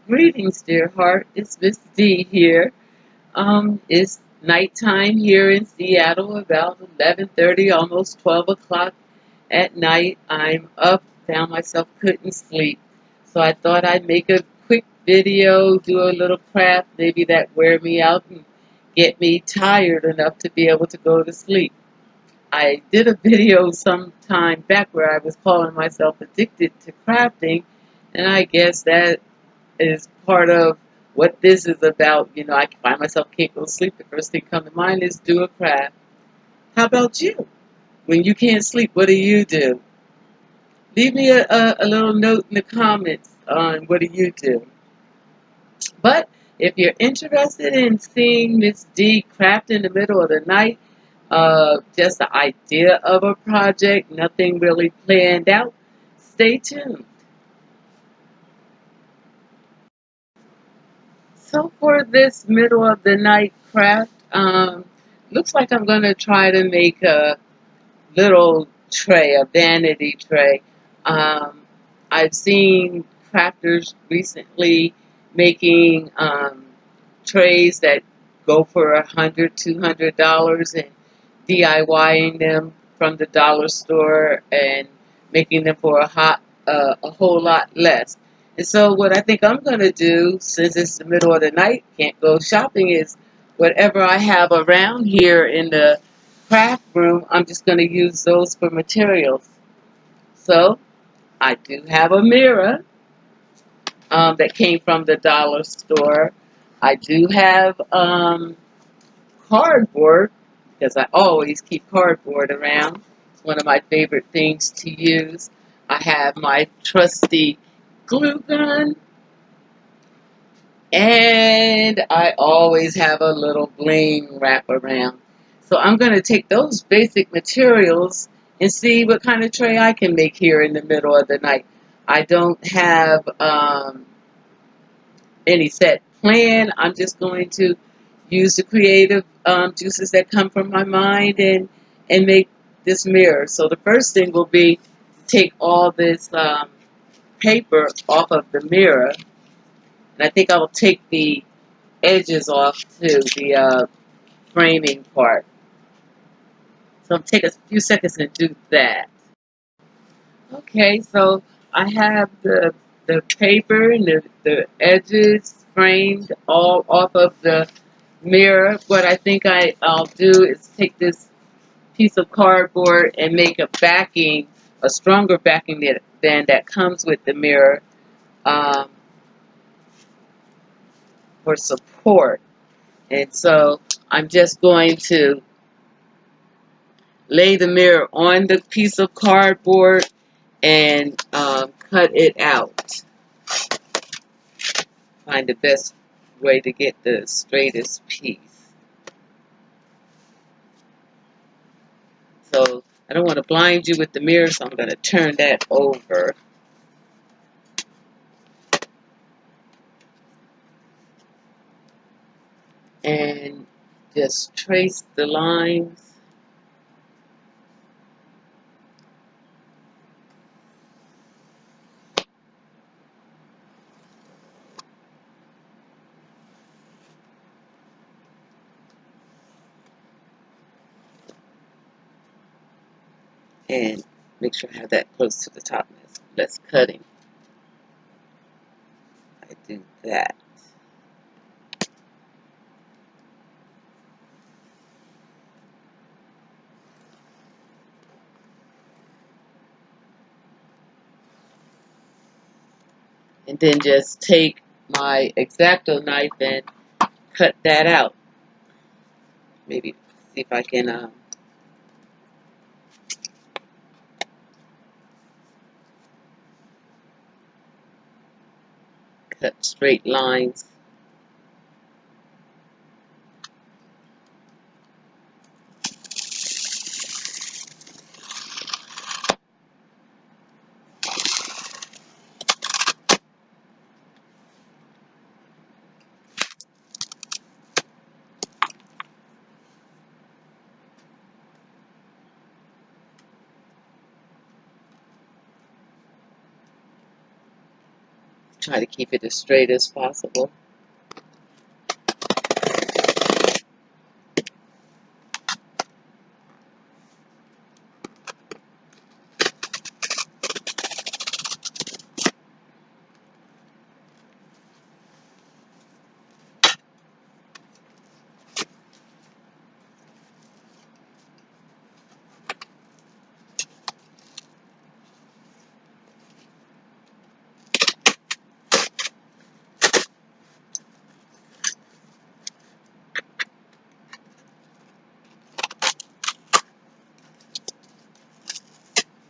Greetings, dear heart. It's Miss D here. It's nighttime here in Seattle, about 11:30, almost 12 o'clock at night. I'm up, found myself couldn't sleep. So I thought I'd make a quick video, do a little craft, maybe that wear me out and get me tired enough to be able to go to sleep. I did a video some time back where I was calling myself addicted to crafting, and I guess that is part of what this is about. You know, I find myself can't go to sleep. The first thing come to mind is do a craft. How about you? When you can't sleep, what do you do? Leave me a little note in the comments on what do you do. But if you're interested in seeing Miss D craft in the middle of the night, just the idea of a project, nothing really planned out, stay tuned. So for this middle of the night craft, looks like I'm going to try to make a little tray, a vanity tray. Um, I've seen crafters recently making trays that go for $100, $200 and DIYing them from the dollar store and making them for a whole lot less. And so what I think I'm going to do, since it's the middle of the night, can't go shopping, is whatever I have around here in the craft room, I'm just going to use those for materials. So I do have a mirror that came from the dollar store. I do have cardboard, because I always keep cardboard around. It's one of my favorite things to use. I have my trusty glue gun, and I always have a little bling wrap around. So I'm going to take those basic materials and see what kind of tray I can make here in the middle of the night. I don't have any set plan. I'm just going to use the creative juices that come from my mind and make this mirror. So the first thing will be take all this paper off of the mirror, and I think I will take the edges off to the framing part. So I'll take a few seconds to do that. Okay, so I have the paper and the edges framed all off of the mirror. What I think I'll do is take this piece of cardboard and make a backing, a stronger backing than that comes with the mirror um, for support. And so I'm just going to lay the mirror on the piece of cardboard and cut it out. Find the best way to get the straightest piece. So I don't want to blind you with the mirror, so I'm going to turn that over. And just trace the lines. And make sure I have that close to the top. Less cutting. I do that. And then just take my X-Acto knife and cut that out. Maybe see if I can cut straight lines. Try to keep it as straight as possible.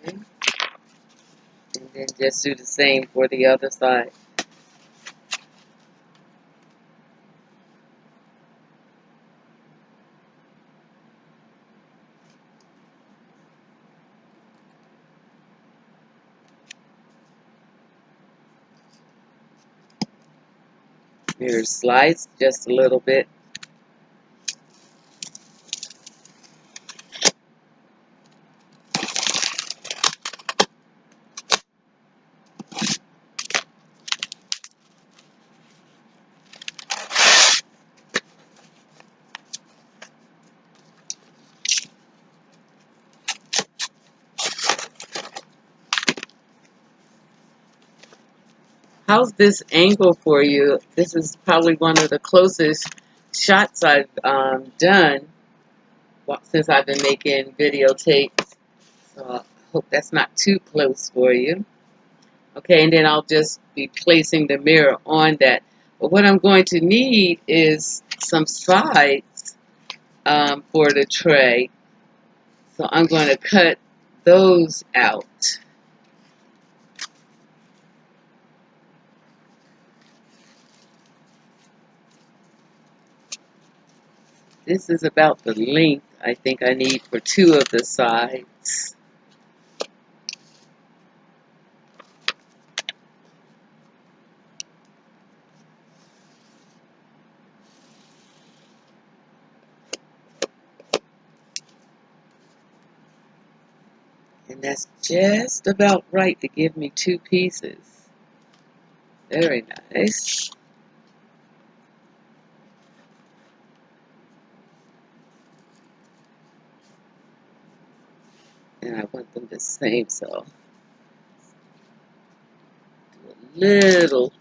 Okay. And then just do the same for the other side. Mirror slides just a little bit. How's this angle for you? This is probably one of the closest shots I've done since I've been making videotapes. So I hope that's not too close for you. Okay, and then I'll just be placing the mirror on that. But what I'm going to need is some sides for the tray. So I'm going to cut those out. This is about the length I think I need for two of the sides. And that's just about right to give me two pieces. Very nice. And I want them the same, so do a little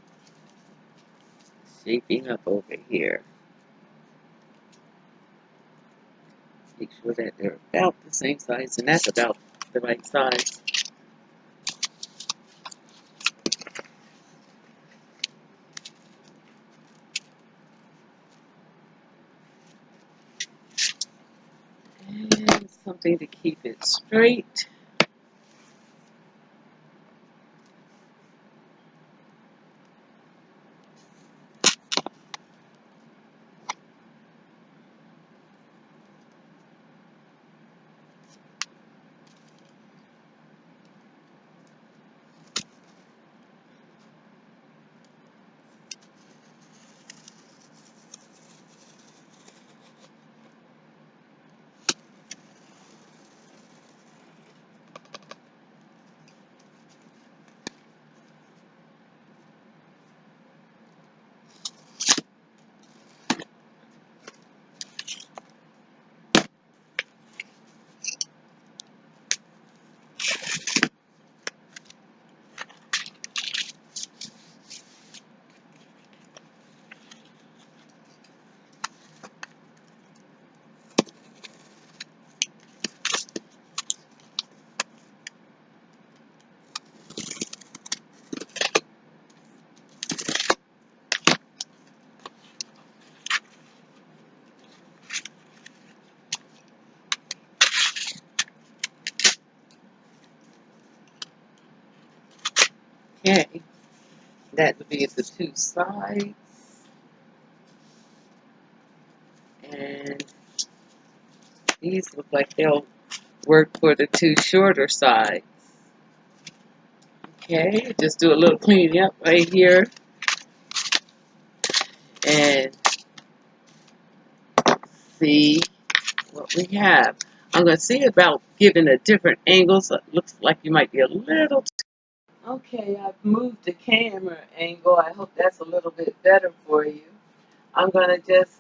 shaping up over here. Make sure that they're about the same size, and that's about the right size. And something to keep it straight. Okay, that would be the two sides. And these look like they'll work for the two shorter sides. Okay, just do a little cleaning up right here. And see what we have. I'm going to see about giving a different angle, so it looks like you might be a little Okay, I've moved the camera angle. I hope that's a little bit better for you. I'm going to just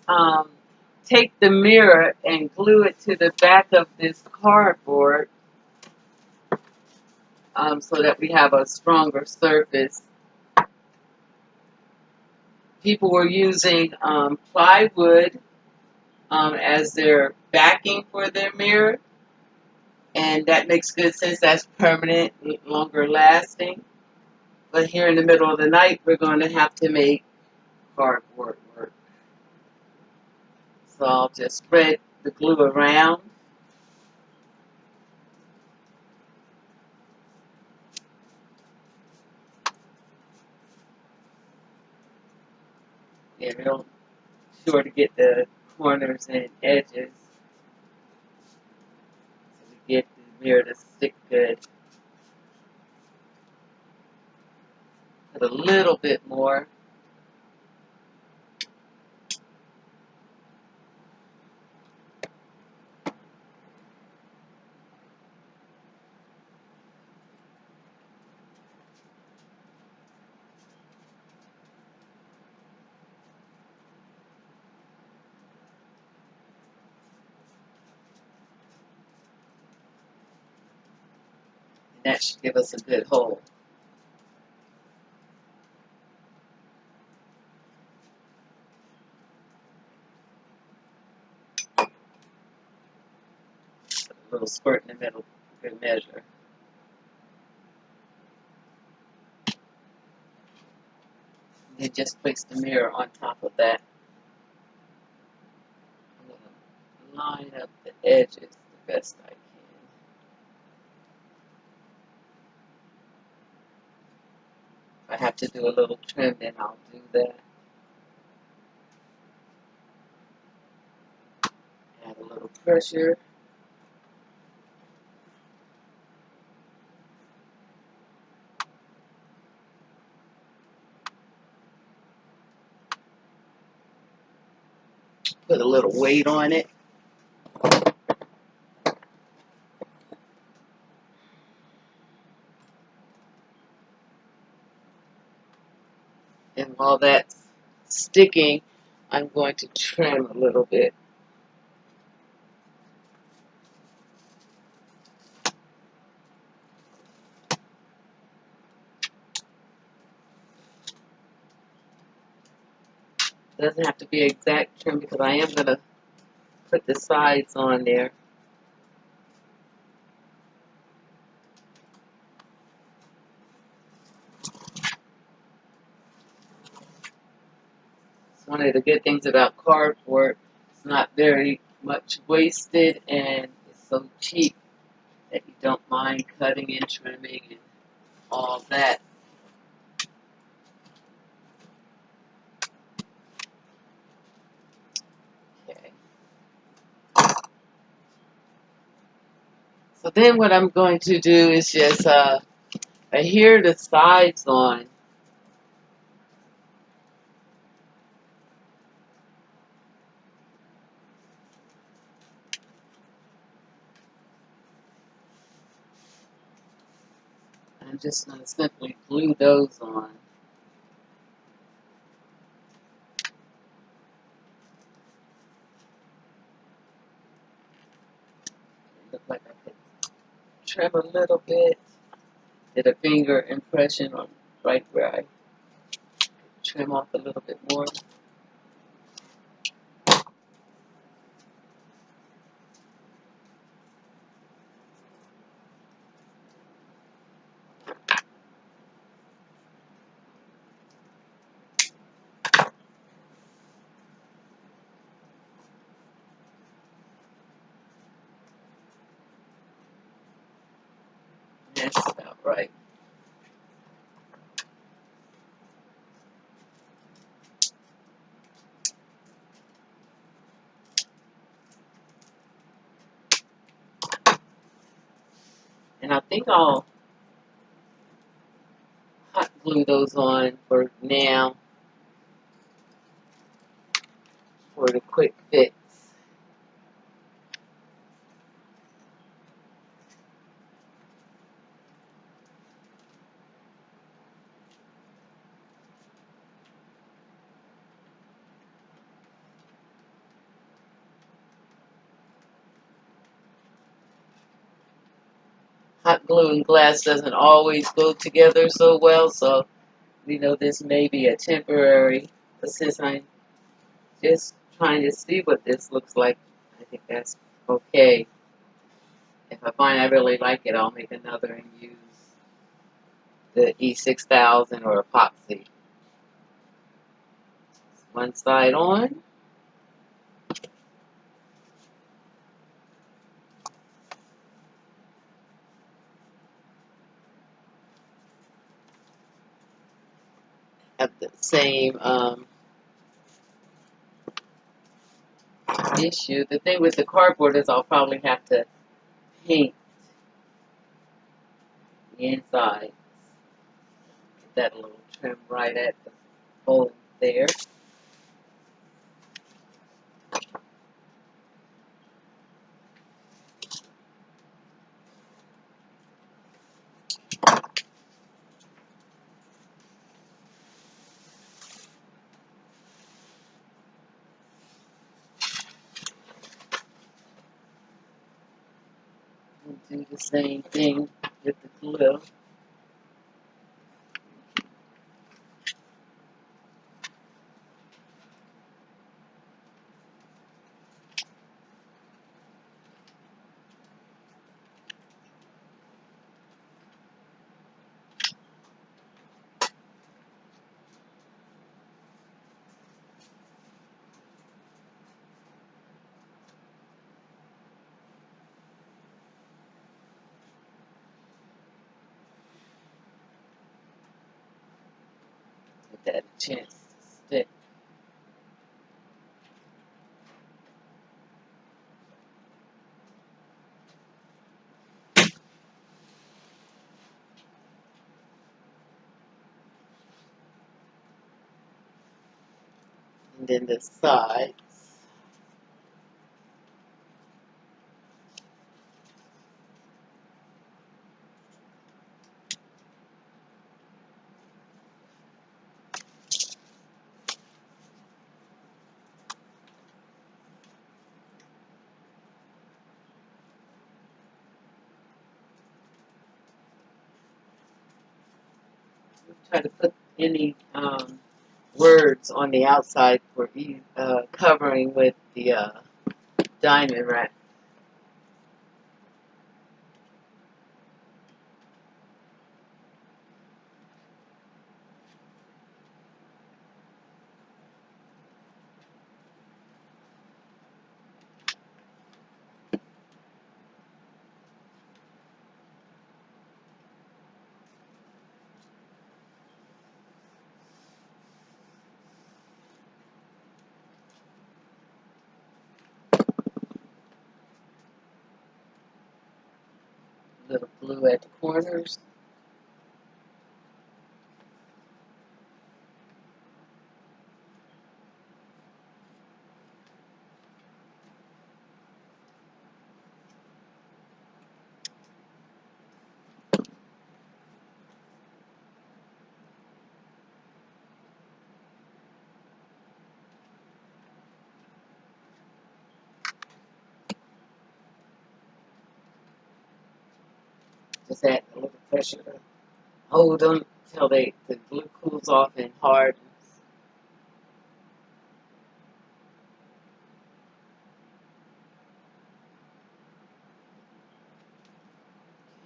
take the mirror and glue it to the back of this cardboard so that we have a stronger surface. People were using plywood as their backing for their mirror, and that makes good sense. That's permanent, longer lasting. But here in the middle of the night, we're going to have to make cardboard work. So I'll just spread the glue around. Yeah, real sure to get the corners and edges so we get the mirror to stick good. Put a little bit more. And that should give us a good hold. Put a little squirt in the middle, good measure. And then just place the mirror on top of that. I'm going to line up the edges the best I can. If I have to do a little trim, then I'll do that. Add a little pressure. Put a little weight on it. And while that's sticking, I'm going to trim a little bit. It doesn't have to be exact trim because I am going to put the sides on there. It's one of the good things about cardboard. It's not very much wasted and it's so cheap that you don't mind cutting and trimming and all that. Okay. So then what I'm going to do is just adhere the sides on. I'm just going to simply glue those on. It looked like I could trim a little bit. Did a finger impression on right where I trim off a little bit more. That's about right. And I think I'll hot glue those on for now for the quick fix. glue and glass doesn't always go together so well, so we know this may be a temporary. But since I'm just trying to see what this looks like, I think that's okay. If I find I really like it, I'll make another and use the E6000 or epoxy. One side on. Have the same issue. The thing with the cardboard is I'll probably have to paint the inside. Get that little trim right at the hole there. And do the same thing with the glue. Give that a chance to stick. And then the sides. Try to put any words on the outside for covering with the diamond wrap. A little blue at the corners. Just add a little pressure to hold them till the glue cools off and hardens.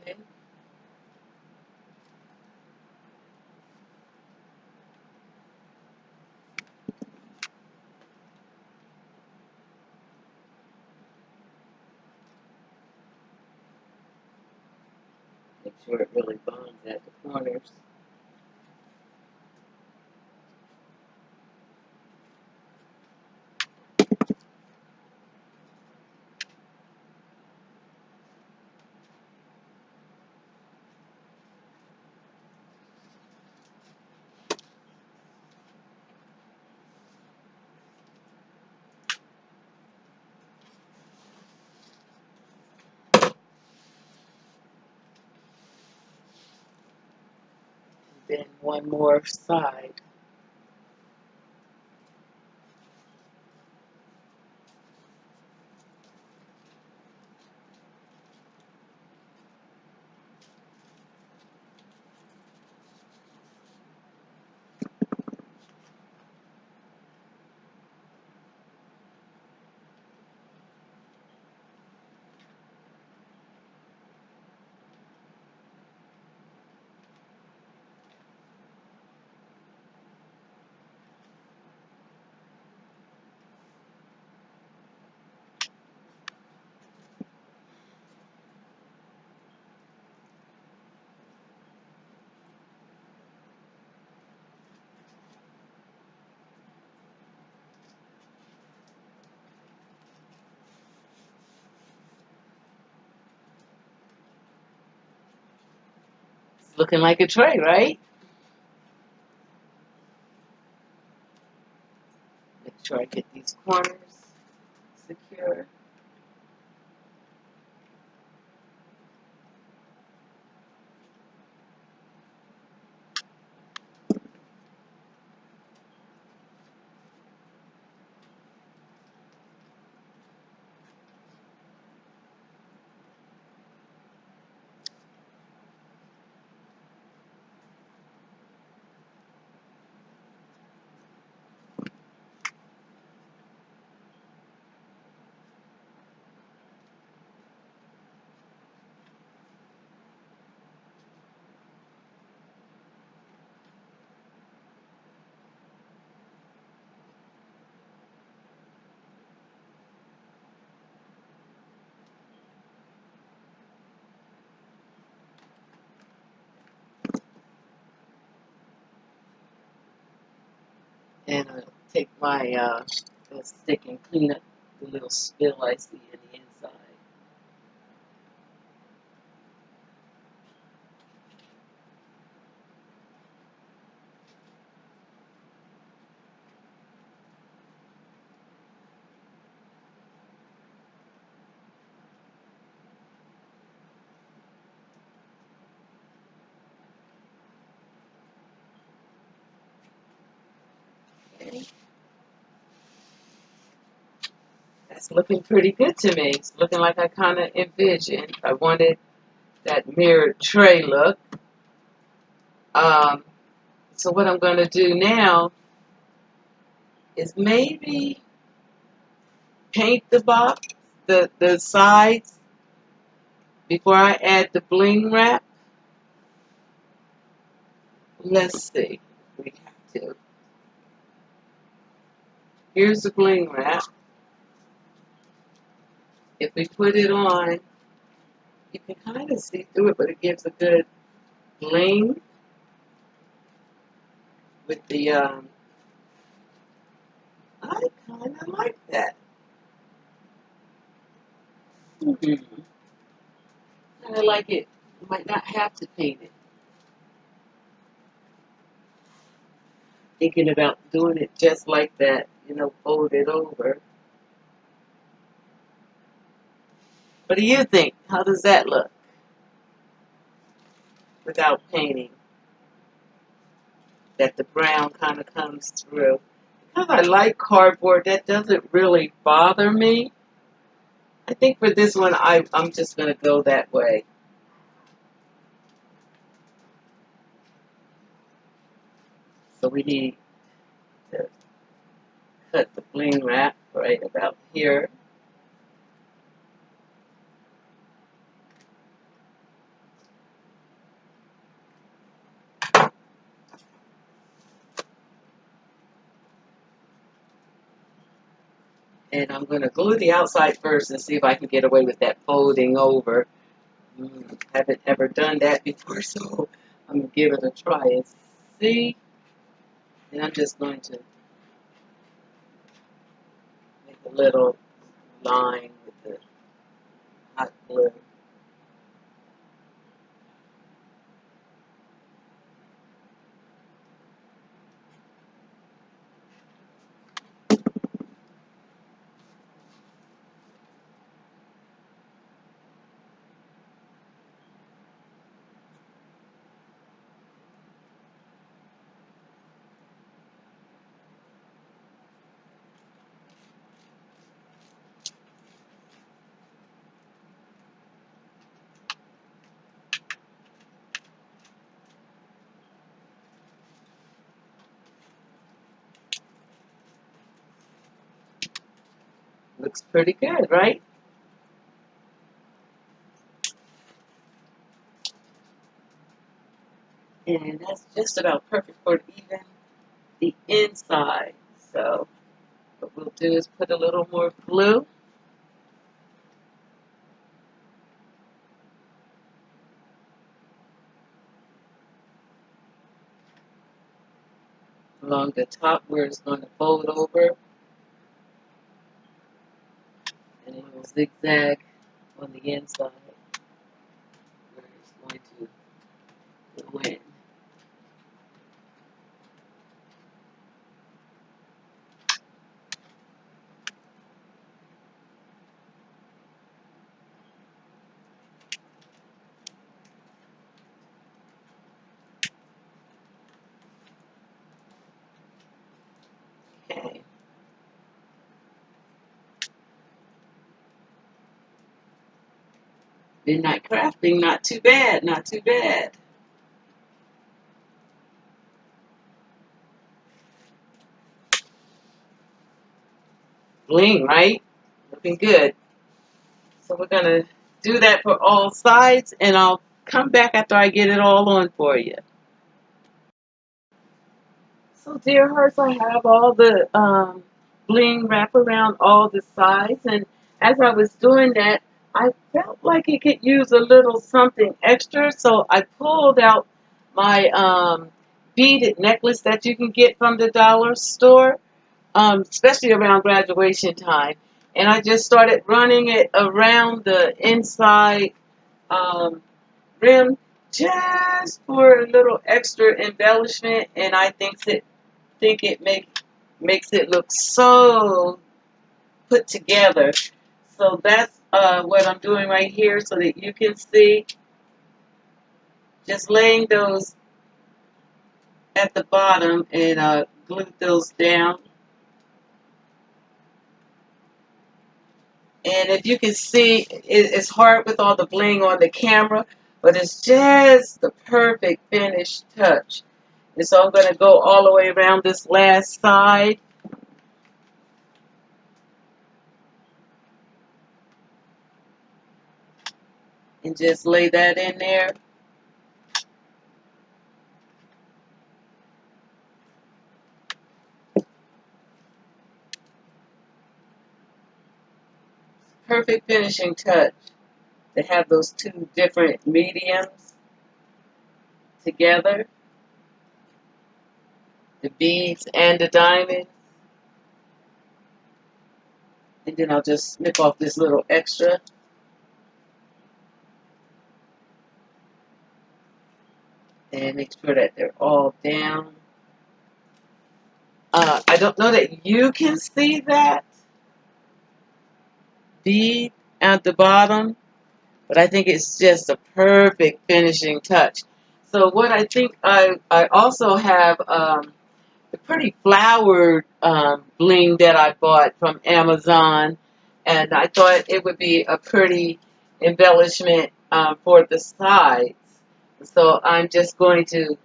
Okay. Make sure it really bonds at the corners. Then one more side. looking like a tray, right? Make sure I get these corners secure. And I'll take my little stick and clean up the little spill I see in the inside. Okay. That's looking pretty good to me. It's looking like I kind of envisioned. I wanted that mirrored tray look. Um, so what I'm going to do now is maybe paint the box, the sides, before I add the bling wrap. Let's see. We have to. Here's the bling wrap. If we put it on, you can kind of see through it, but it gives a good bling with the, I kind of like that. Kind of like it. You might not have to paint it. Thinking about doing it just like that, fold it over. What do you think? How does that look without painting? That the brown kind of comes through. Because I like cardboard, that doesn't really bother me. I think for this one, I'm just going to go that way. So we need to cut the bling wrap right about here. And I'm going to glue the outside first and see if I can get away with that folding over. Haven't ever done that before, so I'm going to give it a try and see. And I'm just going to make a little line with the hot glue. Looks pretty good, right? And that's just about perfect for even the inside. So what we'll do is put a little more glue along the top where it's going to fold over, and a little zigzag on the inside where it's going to go in. Okay. Midnight crafting, not too bad, not too bad. Bling, right? Looking good. So we're gonna do that for all sides, and I'll come back after I get it all on for you. So, dear hearts, I have all the bling wrap around all the sides, and as I was doing that, I felt like it could use a little something extra, so I pulled out my beaded necklace that you can get from the dollar store, especially around graduation time, and I just started running it around the inside um, rim just for a little extra embellishment, and I think it makes it look so put together. So that's what I'm doing right here so that you can see. Just laying those at the bottom and glue those down. And if you can see, it's hard with all the bling on the camera, but it's just the perfect finished touch. And so I'm going to go all the way around this last side. And just lay that in there. Perfect finishing touch to have those two different mediums together, the beads and the diamonds. And then I'll just snip off this little extra and make sure that they're all down. I don't know that you can see that bead at the bottom, but I think it's just a perfect finishing touch. So what I think I also have the pretty flowered bling that I bought from Amazon, and I thought it would be a pretty embellishment for the sides. So I'm just going to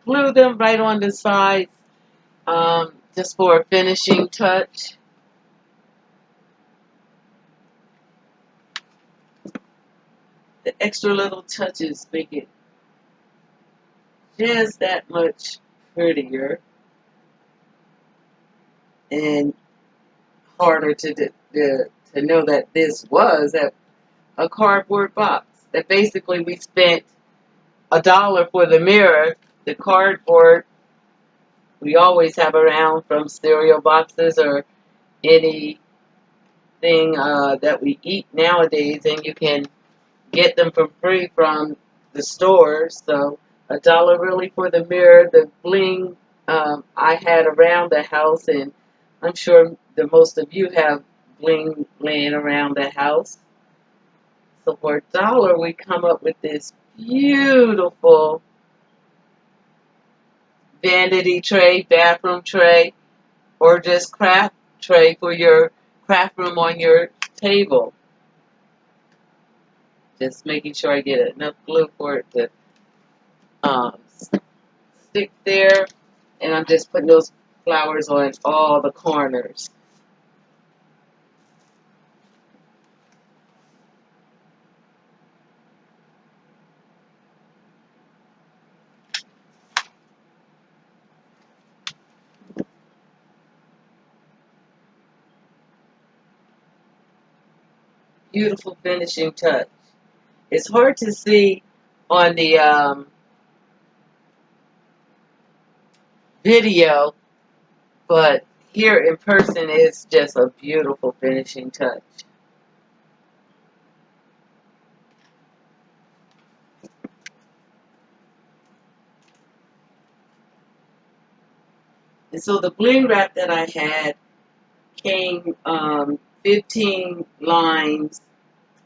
glue them right on the sides just for a finishing touch. The extra little touches make it just that much prettier and harder to know that this was a cardboard box. That basically we spent $1 for the mirror. The cardboard we always have around from cereal boxes or anything that we eat nowadays, and you can get them for free from the stores. So $1 really for the mirror. The bling I had around the house, and I'm sure the most of you have bling laying around the house. So for $1, we come up with this beautiful vanity tray, bathroom tray, or just craft tray for your craft room on your table. Just making sure I get enough glue for it to stick there. And I'm just putting those flowers on all the corners. Beautiful finishing touch. It's hard to see on the video, but here in person it's just a beautiful finishing touch. And so the bling wrap that I had came 15 lines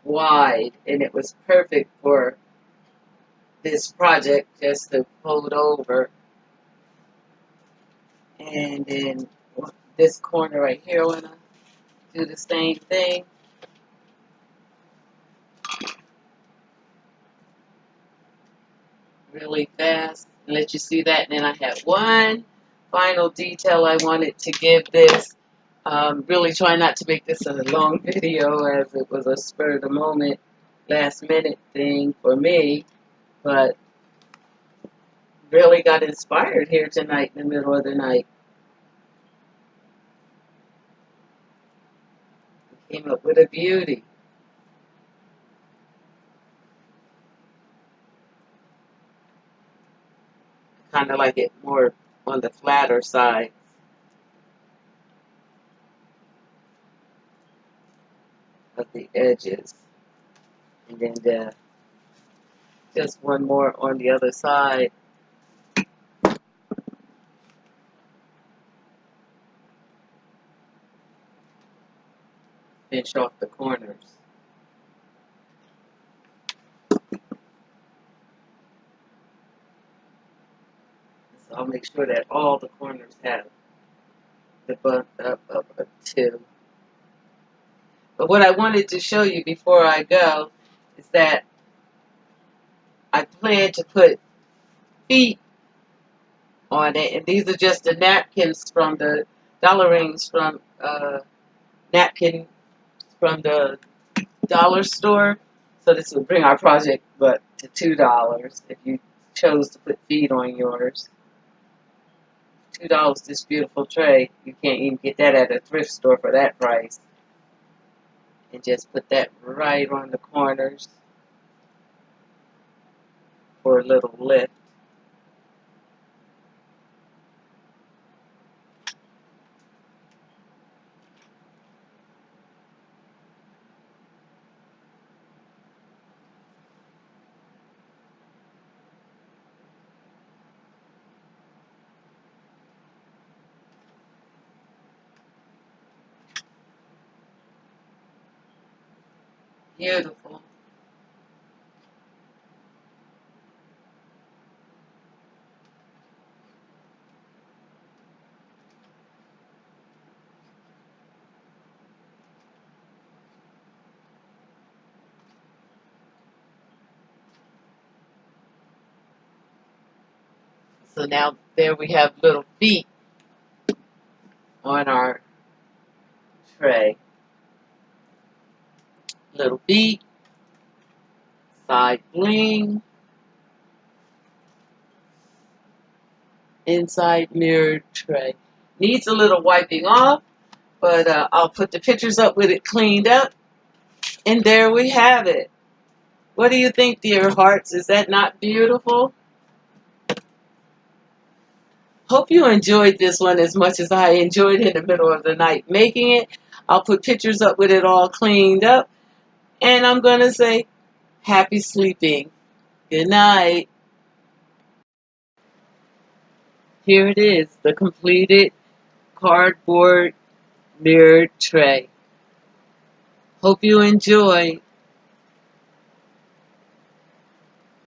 wide, and it was perfect for this project just to fold over. And then this corner right here, I want to do the same thing. Really fast and let you see that. And then I had one final detail I wanted to give this. Really try not to make this a long video as it was a spur of the moment, last minute thing for me, but really got inspired here tonight in the middle of the night. Came up with a beauty. Kind of like it more on the flatter side of the edges. And then just one more on the other side. Finish off the corners. So I'll make sure that all the corners have the bump up of a 2. But what I wanted to show you before I go is that I plan to put feet on it, and these are just the napkins from the dollar rings from napkin from the dollar store. So this would bring our project but to $2 if you chose to put feet on yours. $2 this beautiful tray. You can't even get that at a thrift store for that price. And just put that right on the corners for a little lift. Beautiful. So now there we have little feet on our tray. Little feet, side bling, inside mirrored tray. Needs a little wiping off, but I'll put the pictures up with it cleaned up. And there we have it. What do you think, dear hearts? Is that not beautiful? Hope you enjoyed this one as much as I enjoyed in the middle of the night making it. I'll put pictures up with it all cleaned up. And I'm going to say happy sleeping. Good night. Here it is, the completed cardboard mirrored tray. Hope you enjoy.